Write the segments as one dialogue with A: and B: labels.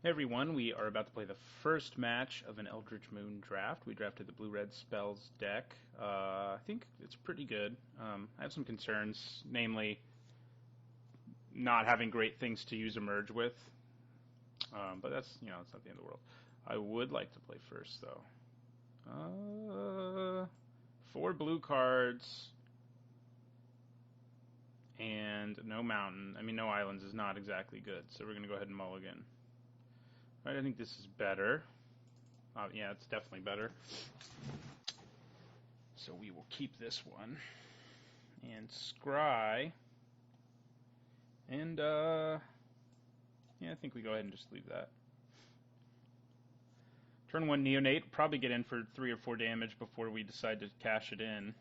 A: Hey everyone, we are about to play the first match of an Eldritch Moon draft. We drafted the blue-red spells deck. I think it's pretty good. I have some concerns, namely not having great things to use Emerge with. But that's, it's not the end of the world. I would like to play first, though. 4 blue cards and no mountain. No islands is not exactly good, so we're going to go ahead and mulligan. Right, I think this is better. Yeah, it's definitely better. So we will keep this one. And scry. And, yeah, I think we go ahead and just leave that. Turn 1 Neonate. Probably get in for 3 or 4 damage before we decide to cash it in.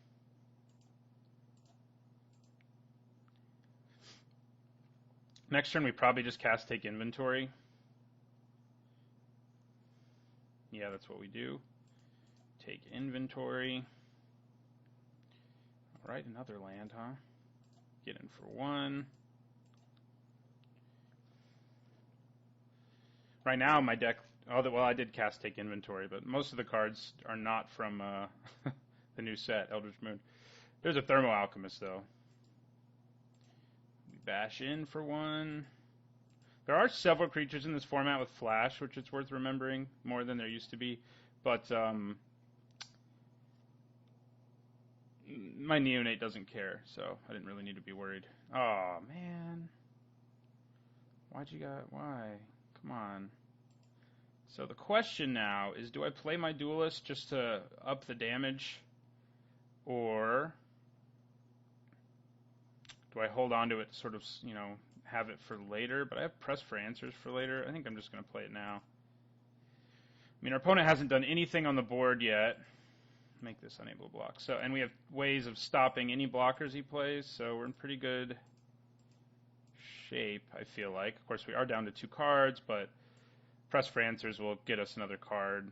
A: Next turn we probably just cast Take Inventory. Yeah, that's what we do. Take inventory. Alright, another land, huh? Get in for 1. Right now, my deck... well, I did cast Take Inventory, but most of the cards are not from the new set, Eldritch Moon. There's a Thermo Alchemist, though. We bash in for 1. There are several creatures in this format with flash, which it's worth remembering, more than there used to be. But my Neonate doesn't care, so I didn't really need to be worried. Oh, man. Why? Come on. So the question now is, do I play my Duelist just to up the damage? Or do I hold on to it to sort of, have it for later? But I have Press for Answers for later. I think I'm just going to play it now. Our opponent hasn't done anything on the board yet. Make this unable to block. And we have ways of stopping any blockers he plays, so we're in pretty good shape, I feel like. Of course, we are down to 2 cards, but Press for Answers will get us another card.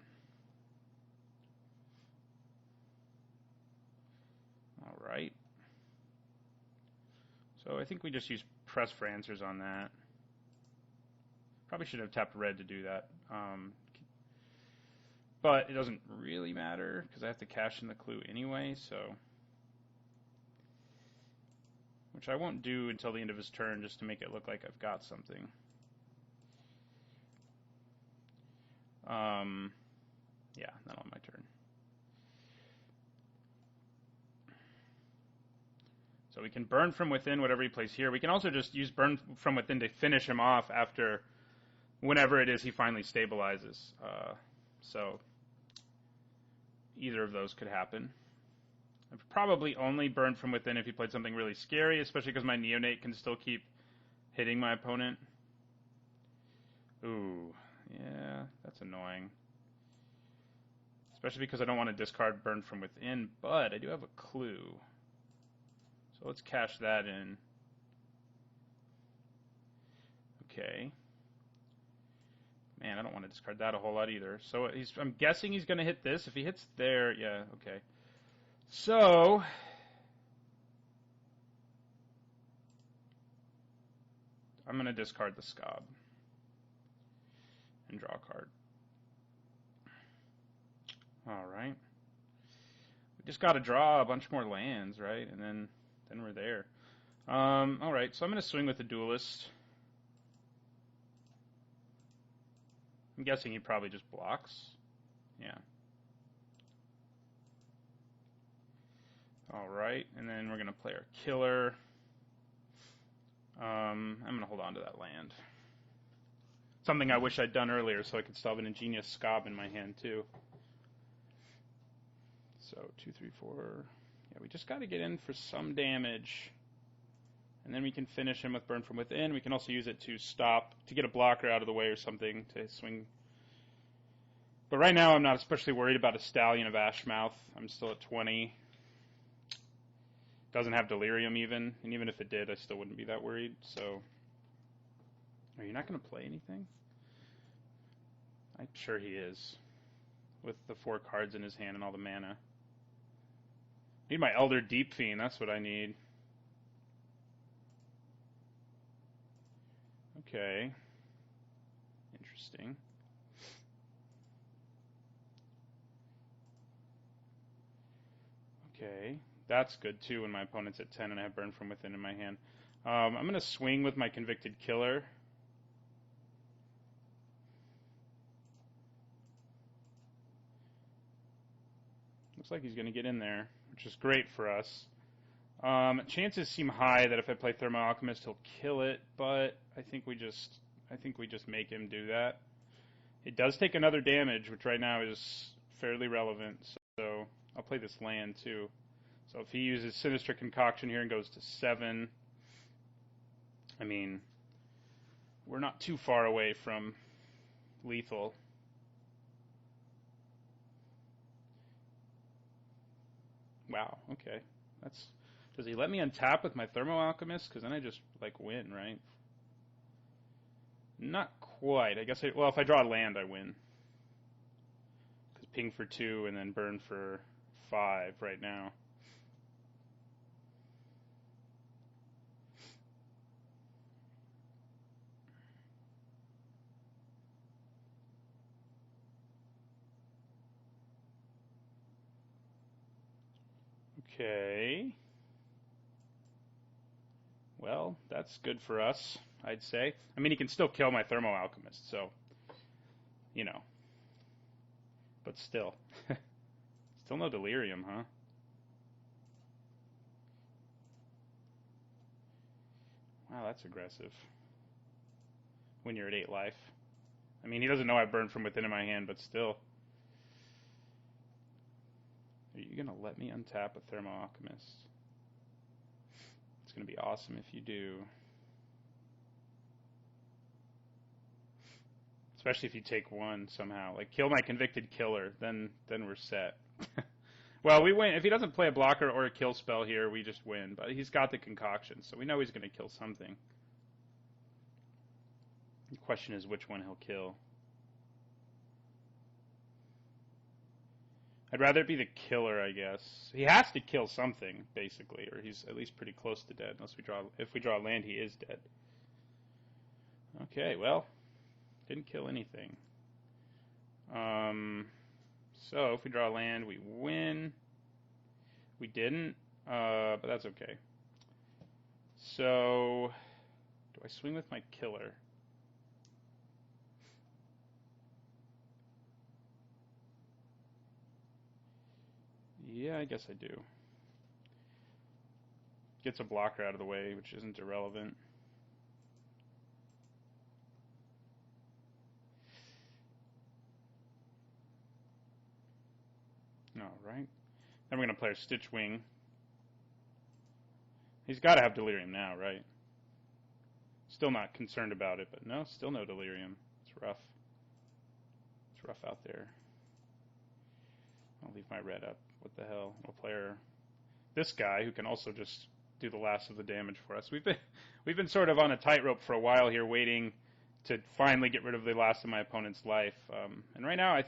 A: All right. So I think we just use Press for Answers on that. Probably should have tapped red to do that. But it doesn't really matter, because I have to cash in the clue anyway, so... Which I won't do until the end of his turn, just to make it look like I've got something. Yeah, not on my turn. So we can Burn from Within whatever he plays here. We can also just use Burn from Within to finish him off after whenever it is he finally stabilizes. So either of those could happen. I'd probably only Burn from Within if he played something really scary, especially because my Neonate can still keep hitting my opponent. Ooh, yeah, that's annoying. Especially because I don't want to discard Burn from Within, but I do have a clue. So let's cash that in. Okay. Man, I don't want to discard that a whole lot either. So I'm guessing he's going to hit this. If he hits there, yeah, okay. So I'm going to discard the Scob and draw a card. All right. We just got to draw a bunch more lands, right? And then we're there. All right, so I'm going to swing with the Duelist. I'm guessing he probably just blocks. Yeah. All right, and then we're going to play our Killer. I'm going to hold on to that land. Something I wish I'd done earlier so I could still have an Ingenious Scob in my hand, too. So, 2, 3, 4... Yeah, we just got to get in for some damage. And then we can finish him with Burn from Within. We can also use it to stop, to get a blocker out of the way or something, to swing. But right now I'm not especially worried about a Stallion of Ashmouth. I'm still at 20. Doesn't have Delirium even. And even if it did, I still wouldn't be that worried. So, are you not going to play anything? I'm sure he is. With the 4 cards in his hand and all the mana. Need my Elder Deep Fiend, that's what I need. Okay. Interesting. Okay, that's good too when my opponent's at 10 and I have Burn from Within in my hand. I'm going to swing with my Convicted Killer. Looks like he's going to get in there, which is great for us. Chances seem high that if I play Thermo Alchemist, he'll kill it, but I think we just make him do that. It does take another damage, which right now is fairly relevant, so I'll play this land too. So if he uses Sinister Concoction here and goes to 7, I mean, we're not too far away from lethal. Wow, okay. Does he let me untap with my Thermo Alchemist? Because then I just, win, right? Not quite. I guess, well, if I draw a land, I win. Because ping for 2 and then burn for 5 right now. Okay. Well, that's good for us, I'd say. I mean, he can still kill my Thermo Alchemist, so, But still. Still no Delirium, huh? Wow, that's aggressive. When you're at 8 life. I mean, he doesn't know I burned from within in my hand, but still. Are you going to let me untap a Thermo Alchemist? It's going to be awesome if you do. Especially if you take 1 somehow. Kill my Convicted Killer, then we're set. Well, we win. If he doesn't play a blocker or a kill spell here, we just win. But he's got the concoction, so we know he's going to kill something. The question is which one he'll kill. I'd rather it be the killer, I guess. He has to kill something, basically, or he's at least pretty close to dead. If we draw a land, he is dead. Okay, well, didn't kill anything. So if we draw a land, we win. We didn't, but that's okay. So, do I swing with my killer? Yeah, I guess I do. Gets a blocker out of the way, which isn't irrelevant. Alright. Then we're going to play our Stitch Wing. He's got to have Delirium now, right? Still not concerned about it, but no, still no Delirium. It's rough. It's rough out there. I'll leave my red up. What the hell? We'll play this guy who can also just do the last of the damage for us. We've been sort of on a tightrope for a while here, waiting to finally get rid of the last of my opponent's life. And right now, I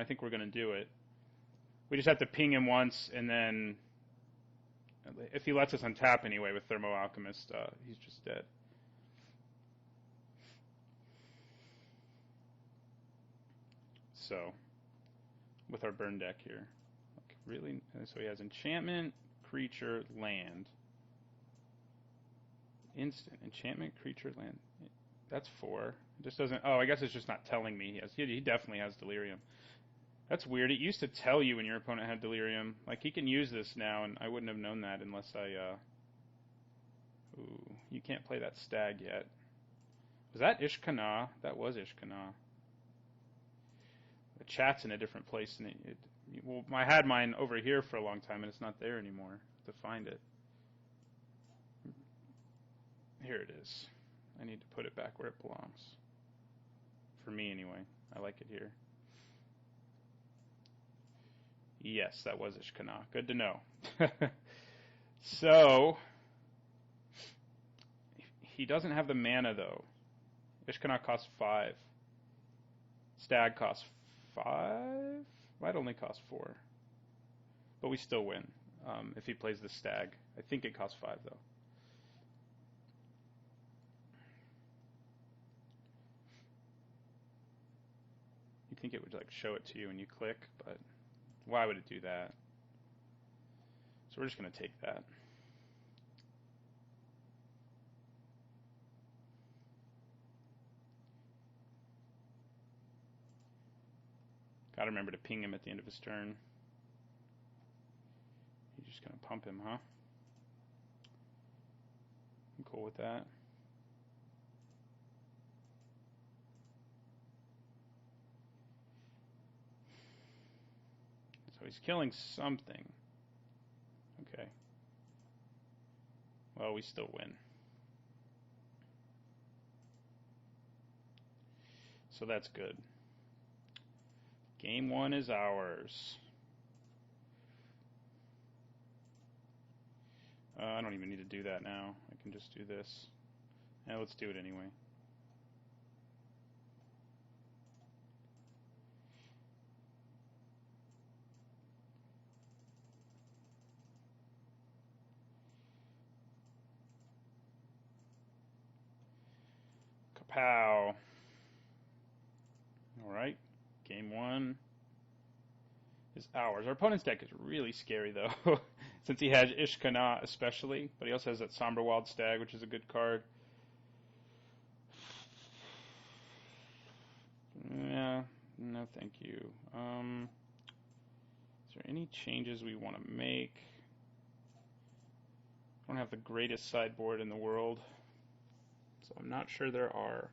A: think we're going to do it. We just have to ping him once, and then if he lets us untap anyway with Thermo Alchemist, he's just dead. So, with our burn deck here. Really? So he has enchantment, creature, land. Instant. Enchantment, creature, land. That's 4. It just doesn't... Oh, I guess it's just not telling me he has... He definitely has Delirium. That's weird. It used to tell you when your opponent had Delirium. He can use this now, and I wouldn't have known that unless I... Ooh, you can't play that stag yet. Was that Ishkana? That was Ishkana. The chat's in a different place, and well, I had mine over here for a long time, and it's not there anymore to find it. Here it is. I need to put it back where it belongs. For me, anyway. I like it here. Yes, that was Ishkana. Good to know. So, he doesn't have the mana, though. Ishkana costs 5. Stag costs 5? Might only cost 4. But we still win if he plays the stag. I think it costs 5, though. You'd think it would like show it to you when you click, but why would it do that? So we're just going to take that. Got to remember to ping him at the end of his turn. You're just going to pump him, huh? I'm cool with that. So he's killing something. Okay. Well, we still win. So that's good. Game 1 is ours. I don't even need to do that now. I can just do this. Yeah, let's do it anyway. Kapow. Alright. Game 1 is ours. Our opponent's deck is really scary, though, since he has Ishkana especially, but he also has that Somber Wild Stag, which is a good card. Yeah, no thank you. Is there any changes we want to make? I don't have the greatest sideboard in the world, so I'm not sure there are.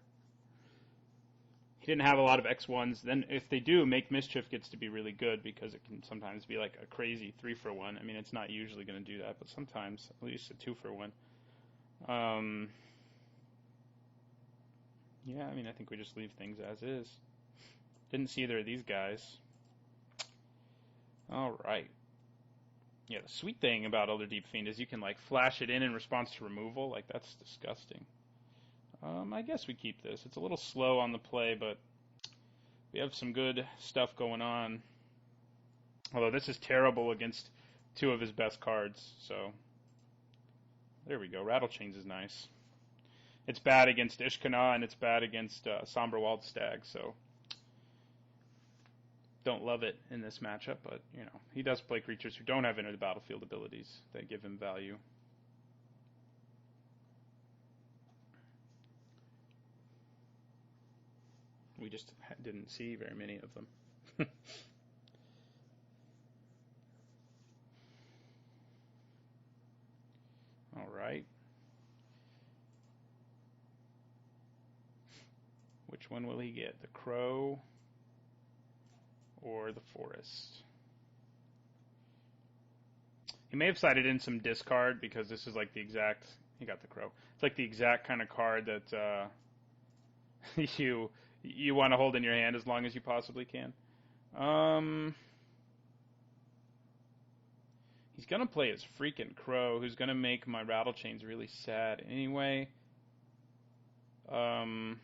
A: He didn't have a lot of X1s. Then if they do, Make Mischief gets to be really good because it can sometimes be like a crazy 3-for-1. I mean, it's not usually going to do that, but sometimes at least a 2-for-1. Yeah, I mean, I think we just leave things as is. Didn't see either of these guys. All right. Yeah, the sweet thing about Elder Deep Fiend is you can like flash it in response to removal. Like, that's disgusting. I guess we keep this. It's a little slow on the play, but we have some good stuff going on. Although this is terrible against two of his best cards, so there we go. Rattle Chains is nice. It's bad against Ishkana, and it's bad against Somber Wild Stag, so don't love it in this matchup, but, you know, he does play creatures who don't have enter the battlefield abilities that give him value. We just didn't see very many of them. All right. Which one will he get? The Crow or the Forest? He may have sided in some discard because this is like the exact... He got the Crow. It's like the exact kind of card that you want to hold in your hand as long as you possibly can. He's going to play his freaking Crow, who's going to make my Rattle Chains really sad anyway. So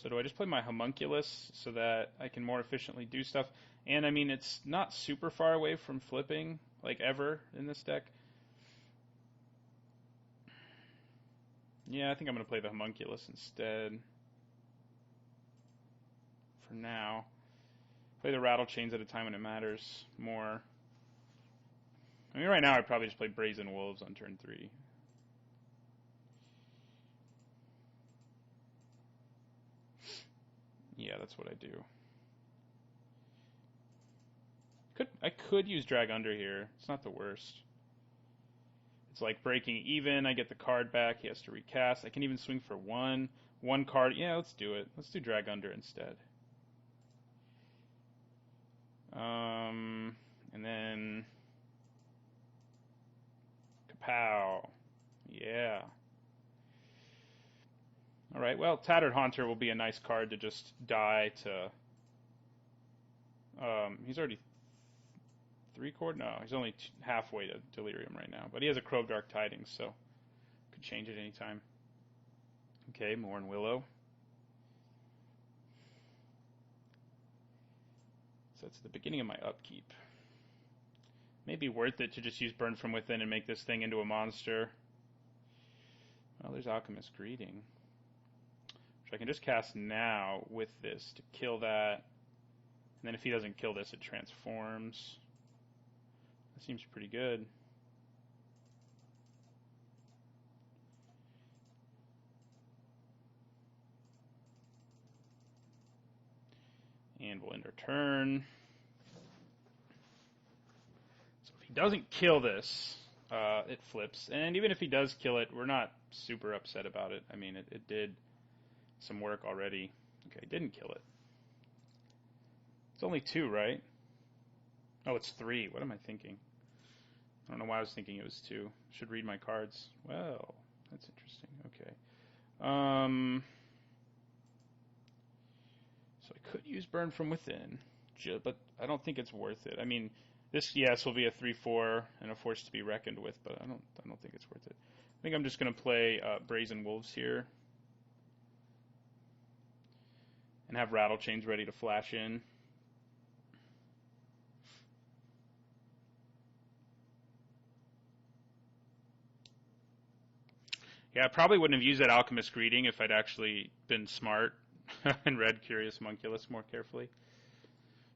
A: do I just play my Homunculus so that I can more efficiently do stuff? And, I mean, it's not super far away from flipping, like, ever in this deck. Yeah, I think I'm going to play the Homunculus instead. For now. Play the Rattle Chains at a time when it matters more. I mean, right now I'd probably just play Brazen Wolves on turn 3. Yeah, that's what I do. I could use Drag Under here. It's not the worst. It's like breaking even. I get the card back. He has to recast. I can even swing for one card. Yeah, let's do it. Let's do Drag Under instead. And then Kapow. Yeah. All right. Well, Tattered Haunter will be a nice card to just die to. He's already 3-chord? No, he's only halfway to Delirium right now. But he has a Crow of Dark Tidings, so could change it anytime. Okay, Mourn Willow. So that's the beginning of my upkeep. Maybe worth it to just use Burn from Within and make this thing into a monster. Well, there's Alchemist Greeting, which I can just cast now with this to kill that. And then if he doesn't kill this, it transforms. That seems pretty good. And we'll end our turn. So if he doesn't kill this, it flips. And even if he does kill it, we're not super upset about it. I mean, it did some work already. Okay, didn't kill it. It's only 2, right? Oh, it's 3. What am I thinking? I don't know why I was thinking it was 2. Should read my cards. Well, that's interesting. Okay. So I could use Burn from Within, but I don't think it's worth it. I mean, this, yes, will be a 3/4 and a force to be reckoned with, but I don't think it's worth it. I think I'm just going to play Brazen Wolves here and have Rattle Chains ready to flash in. Yeah, I probably wouldn't have used that Alchemist Greeting if I'd actually been smart and read Curious Homunculus more carefully.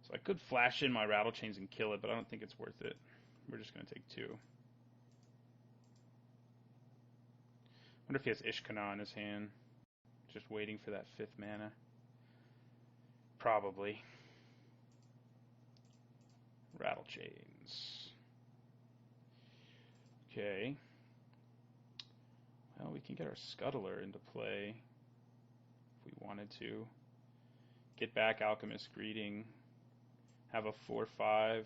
A: So I could flash in my Rattle Chains and kill it, but I don't think it's worth it. We're just going to take 2. I wonder if he has Ishkana in his hand. Just waiting for that 5th mana. Probably. Rattle Chains. Okay. Well, we can get our Scuttler into play if we wanted to. Get back Alchemist Greeting. Have a 4/5.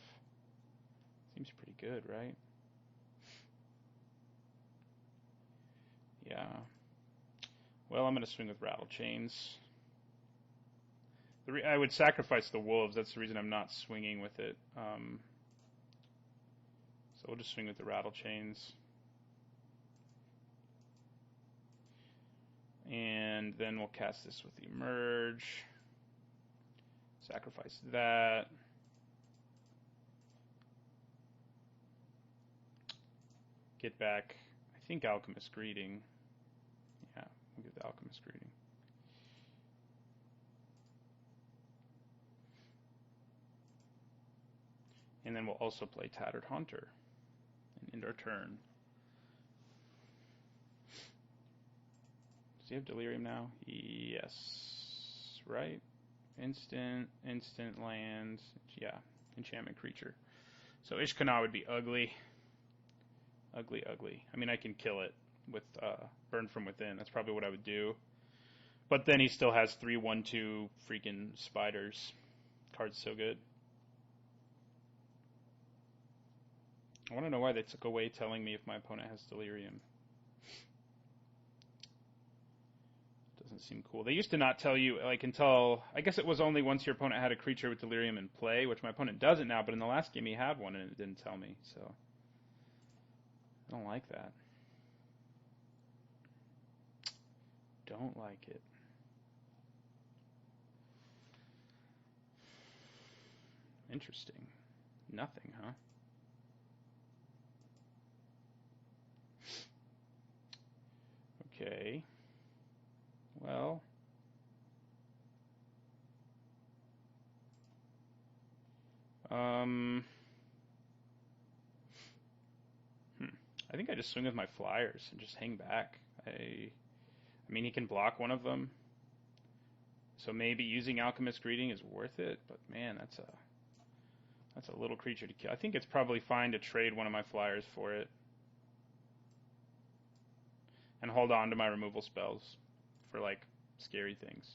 A: Seems pretty good, right? Yeah. Well, I'm going to swing with Rattle Chains. I would sacrifice the Wolves. That's the reason I'm not swinging with it. So we'll just swing with the Rattle Chains. And then we'll cast this with the Emerge. Sacrifice that. Get back, I think, Alchemist Greeting. Yeah, we'll get the Alchemist Greeting. And then we'll also play Tattered Haunter and end our turn. Does he have Delirium now? Yes. Right? Instant land. Yeah, enchantment creature. So Ishkana would be ugly. Ugly, ugly. I mean, I can kill it with Burn from Within. That's probably what I would do. But then he still has 3/1/2 freaking spiders. Card's so good. I want to know why they took away telling me if my opponent has Delirium. Doesn't seem cool. They used to not tell you, like, until, I guess it was only once your opponent had a creature with Delirium in play, which my opponent doesn't now, but in the last game he had one and it didn't tell me, so I don't like that. Don't like it. Interesting. Nothing, huh? Okay. Well. I think I just swing with my flyers and just hang back. I mean, he can block one of them. So maybe using Alchemist Greeting is worth it, but man, that's a little creature to kill. I think it's probably fine to trade one of my flyers for it. And hold on to my removal spells for, like, scary things.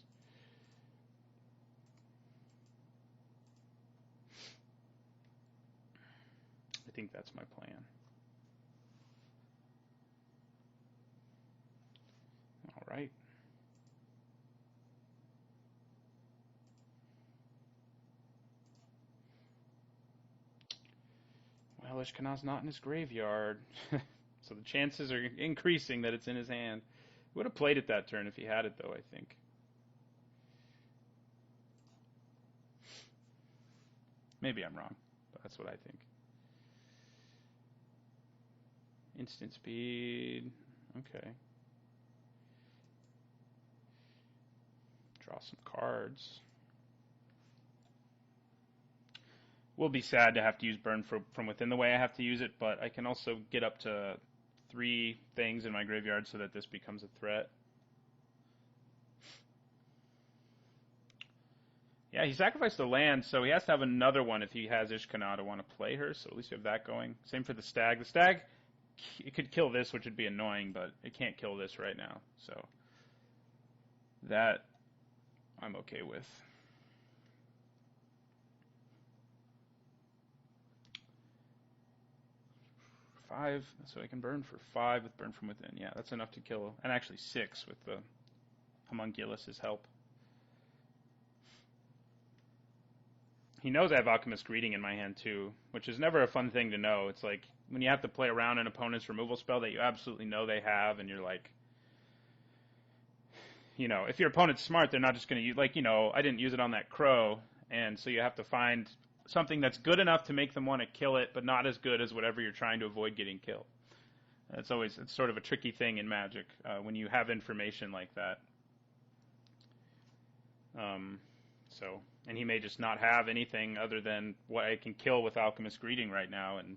A: I think that's my plan. All right. Well, Ishkana's not in his graveyard. So the chances are increasing that it's in his hand. He would have played it that turn if he had it, though, I think. Maybe I'm wrong, but that's what I think. Instant speed. Okay. Draw some cards. Will be sad to have to use Burn from Within the way I have to use it, but I can also get up to 3 things in my graveyard so that this becomes a threat. Yeah, he sacrificed a land, so he has to have another one if he has Ishkana to want to play her, so at least we have that going. Same for the Stag. The Stag, it could kill this, which would be annoying, but it can't kill this right now, so that I'm okay with. Five, so I can burn for 5 with Burn from Within. Yeah, that's enough to kill, and actually 6 with the Homunculus' help. He knows I have Alchemist Greeting in my hand too, which is never a fun thing to know. It's like when you have to play around an opponent's removal spell that you absolutely know they have, and you're like, you know, if your opponent's smart, they're not just going to use, like, you know, I didn't use it on that crow, and so you have to find something that's good enough to make them want to kill it, but not as good as whatever you're trying to avoid getting killed. It's sort of a tricky thing in Magic when you have information like that. And he may just not have anything other than what I can kill with Alchemist Greeting right now and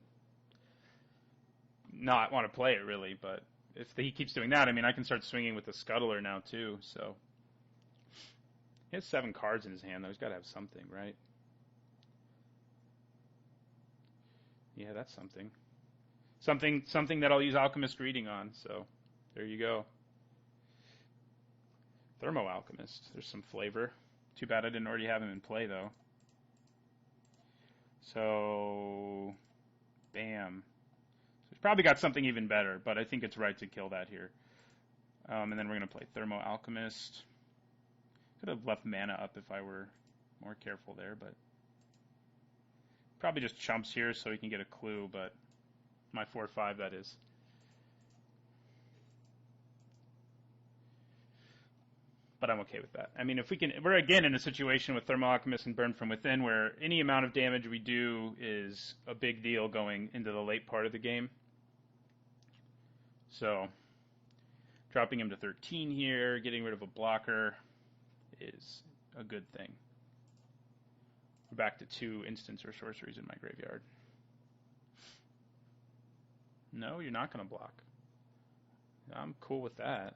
A: not want to play it really, but if he keeps doing that, I mean, I can start swinging with the Scuttler now too, so. He has 7 cards in his hand, though. He's got to have something, right? Yeah, that's something. Something that I'll use Alchemist Greeting on, so there you go. Thermo Alchemist. There's some flavor. Too bad I didn't already have him in play, though. So, bam. So he's probably got something even better, but I think it's right to kill that here. And then we're going to play Thermo Alchemist. Could have left mana up if I were more careful there, but probably just chumps here so he can get a clue, but my 4/5 that is. But I'm okay with that. I mean, if we can, we're again in a situation with Thermal Alchemist and Burn from Within where any amount of damage we do is a big deal going into the late part of the game. So, dropping him to 13 here, getting rid of a blocker is a good thing. We're back to 2 instants or sorceries in my graveyard. No, you're not going to block. I'm cool with that.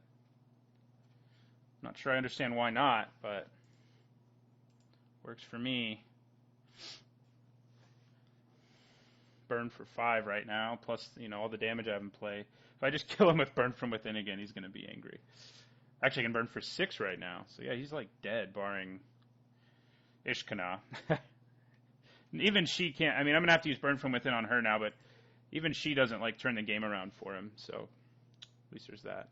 A: Not sure I understand why not, but works for me. Burn for 5 right now, plus, you know, all the damage I have in play. If I just kill him with Burn from Within again, he's going to be angry. Actually, I can burn for 6 right now. So, yeah, he's, like, dead, barring Ishkana. Even she can't. I mean, I'm going to have to use Burn from Within on her now, but even she doesn't, like, turn the game around for him. So, at least there's that.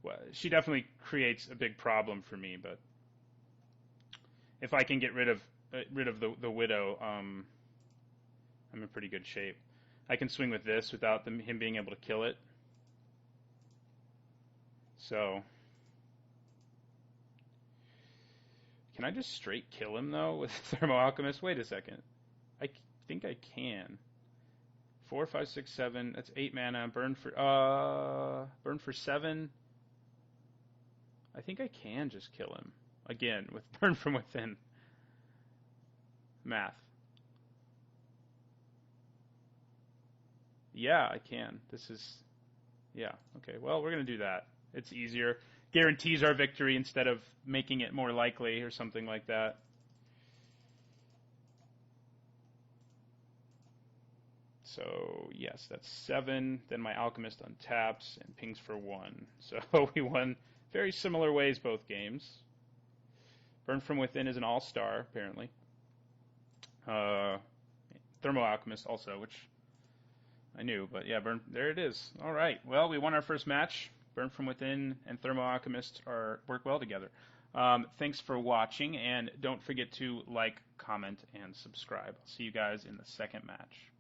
A: Well, she definitely creates a big problem for me, but if I can get rid of the Widow, I'm in pretty good shape. I can swing with this without him being able to kill it. So, can I just straight kill him, though, with Thermo Alchemist? Wait a second. I think I can. 4, 5, 6, 7. That's 8 mana. Burn for 7. I think I can just kill him. Again, with Burn from Within. Math. Yeah, I can. This is... Yeah, okay. Well, we're going to do that. It's easier. Guarantees our victory instead of making it more likely or something like that. So, yes, that's 7. Then my Alchemist untaps and pings for 1. So we won very similar ways both games. Burn from Within is an all-star, apparently. Thermo Alchemist also, which I knew, but yeah, there it is. All right, well, we won our first match. Burn from Within and Thermo Alchemist work well together. Thanks for watching, and don't forget to like, comment, and subscribe. I'll see you guys in the second match.